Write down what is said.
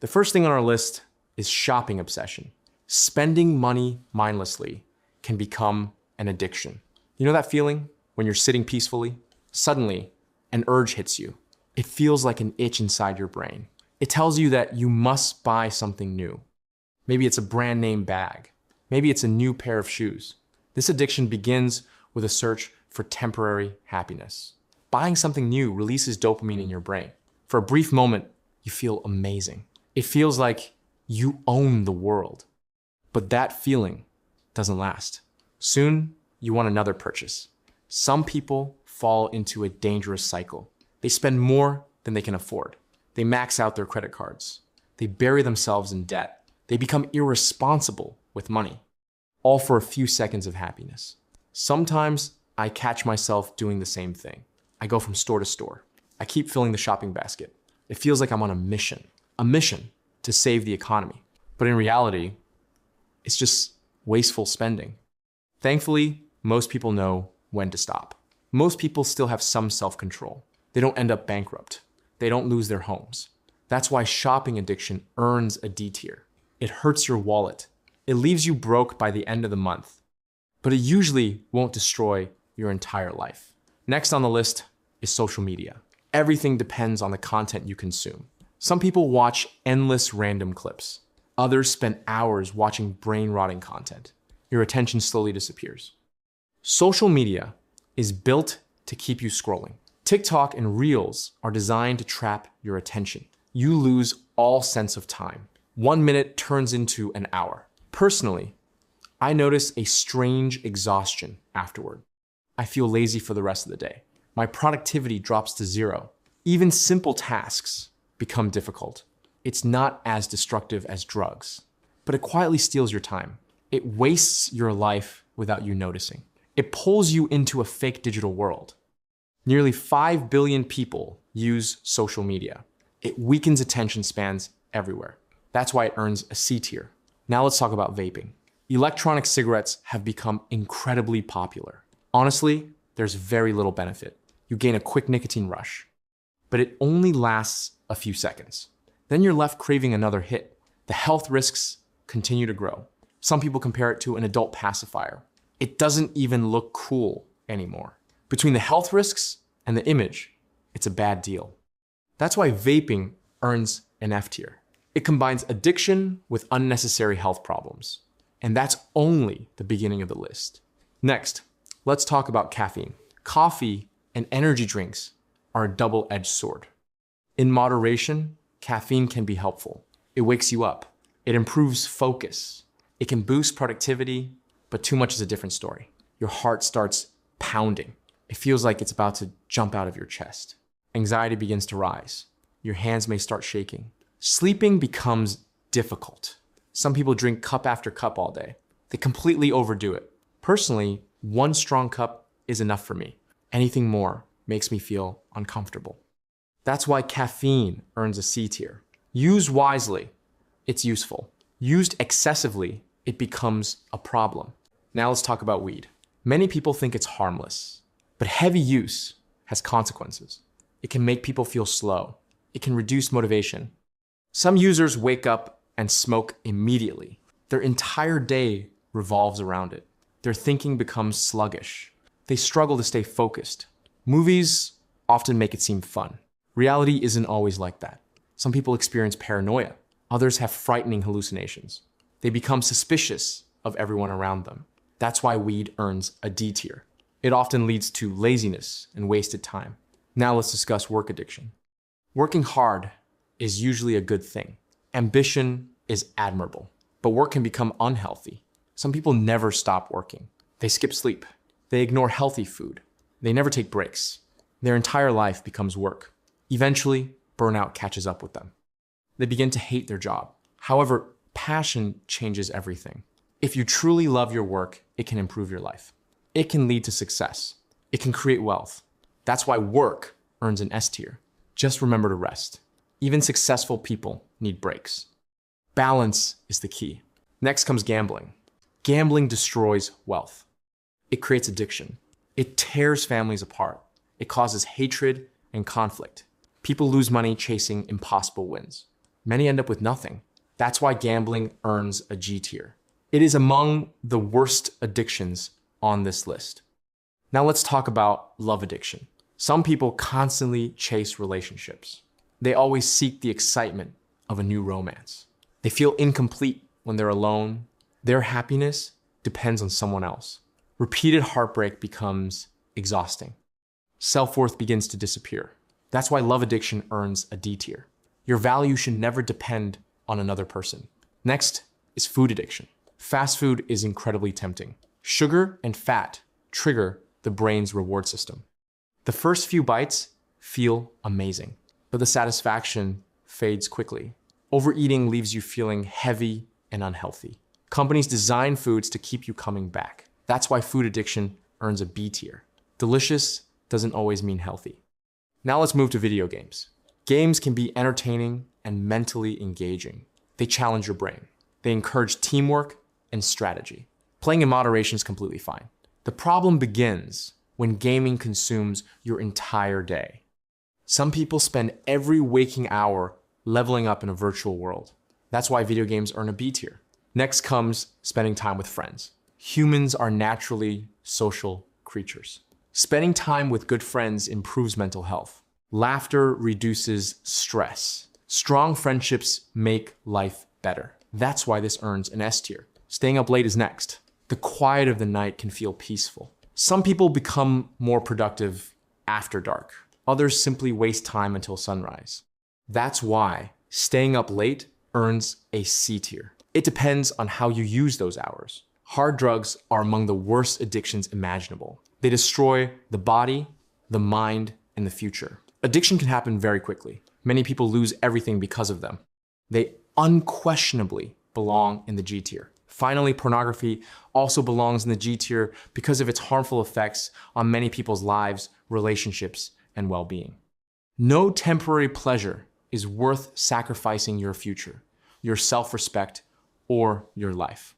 The first thing on our list is shopping obsession. Spending money mindlessly can become an addiction. You know that feeling when you're sitting peacefully? Suddenly, an urge hits you. It feels like an itch inside your brain. It tells you that you must buy something new. Maybe it's a brand name bag. Maybe it's a new pair of shoes. This addiction begins with a search for temporary happiness. Buying something new releases dopamine in your brain. For a brief moment, you feel amazing. It feels like you own the world. But that feeling doesn't last. Soon, you want another purchase. Some people fall into a dangerous cycle. They spend more than they can afford. They max out their credit cards. They bury themselves in debt. They become irresponsible with money, all for a few seconds of happiness. Sometimes I catch myself doing the same thing. I go from store to store. I keep filling the shopping basket. It feels like I'm on a mission to save the economy. But in reality, it's just wasteful spending. Thankfully, most people know when to stop. Most people still have some self-control. They don't end up bankrupt. They don't lose their homes. That's why shopping addiction earns a D tier. It hurts your wallet. It leaves you broke by the end of the month. But it usually won't destroy your entire life. Next on the list is social media. Everything depends on the content you consume. Some people watch endless random clips. Others spend hours watching brain-rotting content. Your attention slowly disappears. Social media is built to keep you scrolling. TikTok and Reels are designed to trap your attention. You lose all sense of time. 1 minute turns into an hour. Personally, I notice a strange exhaustion afterward. I feel lazy for the rest of the day. My productivity drops to zero. Even simple tasks become difficult. It's not as destructive as drugs, but it quietly steals your time. It wastes your life without you noticing. It pulls you into a fake digital world. Nearly 5 billion people use social media. It weakens attention spans everywhere. That's why it earns a C tier. Now let's talk about vaping. Electronic cigarettes have become incredibly popular. Honestly, there's very little benefit. You gain a quick nicotine rush, but it only lasts a few seconds. Then you're left craving another hit. The health risks continue to grow. Some people compare it to an adult pacifier. It doesn't even look cool anymore. Between the health risks and the image, it's a bad deal. That's why vaping earns an F tier. It combines addiction with unnecessary health problems. And that's only the beginning of the list. Next, let's talk about caffeine. Coffee and energy drinks are a double-edged sword. In moderation, caffeine can be helpful. It wakes you up. It improves focus. It can boost productivity, but too much is a different story. Your heart starts pounding. It feels like it's about to jump out of your chest. Anxiety begins to rise. Your hands may start shaking. Sleeping becomes difficult. Some people drink cup after cup all day. They completely overdo it. Personally, 1 strong cup is enough for me. Anything more makes me feel uncomfortable. That's why caffeine earns a C tier. Used wisely, it's useful. Used excessively, it becomes a problem. Now let's talk about weed. Many people think it's harmless, but heavy use has consequences. It can make people feel slow. It can reduce motivation. Some users wake up and smoke immediately. Their entire day revolves around it. Their thinking becomes sluggish. They struggle to stay focused. Movies often make it seem fun. Reality isn't always like that. Some people experience paranoia. Others have frightening hallucinations. They become suspicious of everyone around them. That's why weed earns a D tier. It often leads to laziness and wasted time. Now let's discuss work addiction. Working hard is usually a good thing. Ambition is admirable, but work can become unhealthy. Some people never stop working. They skip sleep. They ignore healthy food. They never take breaks. Their entire life becomes work. Eventually, burnout catches up with them. They begin to hate their job. However, passion changes everything. If you truly love your work, it can improve your life. It can lead to success. It can create wealth. That's why work earns an S tier. Just remember to rest. Even successful people need breaks. Balance is the key. Next comes gambling. Gambling destroys wealth. It creates addiction. It tears families apart. It causes hatred and conflict. People lose money chasing impossible wins. Many end up with nothing. That's why gambling earns a G tier. It is among the worst addictions on this list. Now let's talk about love addiction. Some people constantly chase relationships. They always seek the excitement of a new romance. They feel incomplete when they're alone. Their happiness depends on someone else. Repeated heartbreak becomes exhausting. Self-worth begins to disappear. That's why love addiction earns a D tier. Your value should never depend on another person. Next is food addiction. Fast food is incredibly tempting. Sugar and fat trigger the brain's reward system. The first few bites feel amazing, but the satisfaction fades quickly. Overeating leaves you feeling heavy and unhealthy. Companies design foods to keep you coming back. That's why food addiction earns a B tier. Delicious doesn't always mean healthy. Now let's move to video games. Games can be entertaining and mentally engaging. They challenge your brain. They encourage teamwork and strategy. Playing in moderation is completely fine. The problem begins when gaming consumes your entire day. Some people spend every waking hour leveling up in a virtual world. That's why video games earn a B tier. Next comes spending time with friends. Humans are naturally social creatures. Spending time with good friends improves mental health. Laughter reduces stress. Strong friendships make life better. That's why this earns an S tier. Staying up late is next. The quiet of the night can feel peaceful. Some people become more productive after dark. Others simply waste time until sunrise. That's why staying up late earns a C tier. It depends on how you use those hours. Hard drugs are among the worst addictions imaginable. They destroy the body, the mind, and the future. Addiction can happen very quickly. Many people lose everything because of them. They unquestionably belong in the G tier. Finally, pornography also belongs in the G tier because of its harmful effects on many people's lives, relationships, and well-being. No temporary pleasure is worth sacrificing your future, your self-respect, or your life.